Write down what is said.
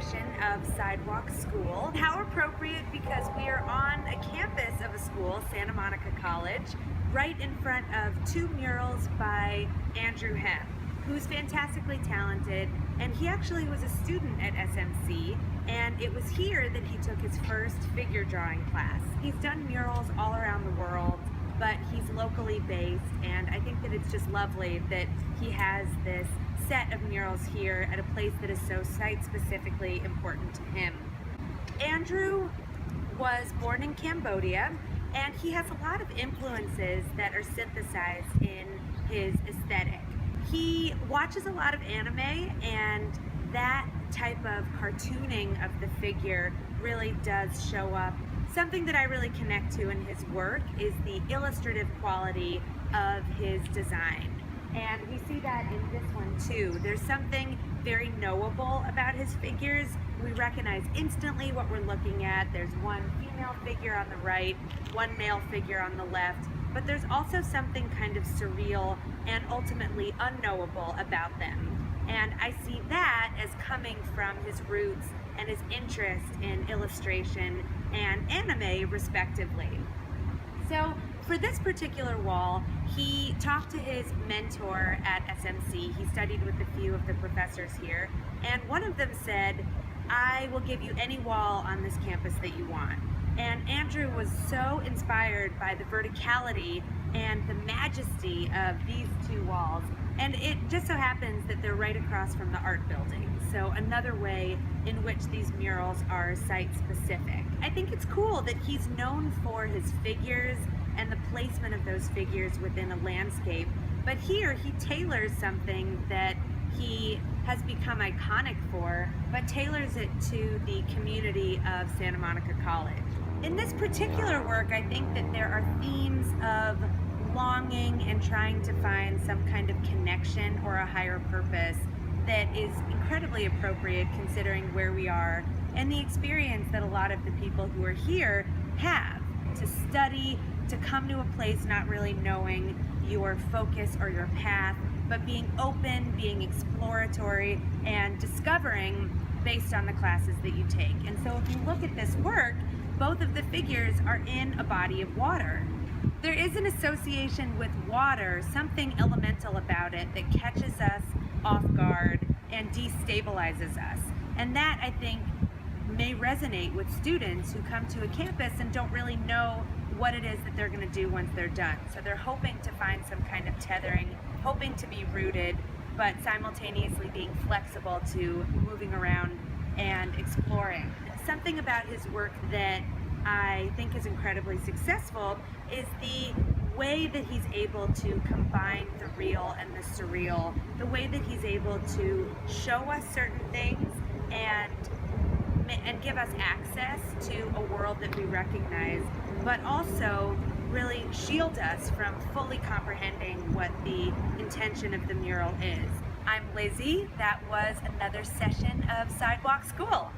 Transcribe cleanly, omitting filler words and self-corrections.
session of Sidewalk School. How appropriate, because we are on a campus of a school, Santa Monica College, right in front of two murals by Andrew Hem, who's fantastically talented, and he actually was a student at SMC, and it was here that he took his first figure drawing class. He's done murals all around the world, but he's locally based, and I think that it's just lovely that he has this set of murals here at a place that is so site-specifically important to him. Andrew was born in Cambodia, and he has a lot of influences that are synthesized in his aesthetic. He watches a lot of anime, and that type of cartooning of the figure really does show up. Something that I really connect to in his work is the illustrative quality of his design. And we see that in this one too. There's something very knowable about his figures. We recognize instantly what we're looking at. There's one female figure on the right, one male figure on the left, but there's also something kind of surreal and ultimately unknowable about them. And I see that as coming from his roots and his interest in illustration and anime, respectively. So for this particular wall, he talked to his mentor at SMC. He studied with a few of the professors here, and one of them said, "I will give you any wall on this campus that you want." And Andrew was so inspired by the verticality and the majesty of these two walls. And it just so happens that they're right across from the art building. So another way in which these murals are site specific. I think it's cool that he's known for his figures and the placement of those figures within a landscape. But here he tailors something that he has become iconic for, but tailors it to the community of Santa Monica College. In this particular work, I think that there are themes of longing and trying to find some kind of connection or a higher purpose that is incredibly appropriate considering where we are and the experience that a lot of the people who are here have to study, to come to a place not really knowing your focus or your path, but being open, being exploratory, and discovering based on the classes that you take. And so if you look at this work, both of the figures are in a body of water. There is an association with water, something elemental about it that catches us off guard and destabilizes us. And that, I think, may resonate with students who come to a campus and don't really know what it is that they're going to do once they're done. So they're hoping to find some kind of tethering, hoping to be rooted, but simultaneously being flexible to moving around and exploring. Something about his work that I think is incredibly successful is the way that he's able to combine the real and the surreal, the way that he's able to show us certain things and give us access to a world that we recognize, but also really shield us from fully comprehending what the intention of the mural is. I'm Lizzie. That was another session of Sidewalk School.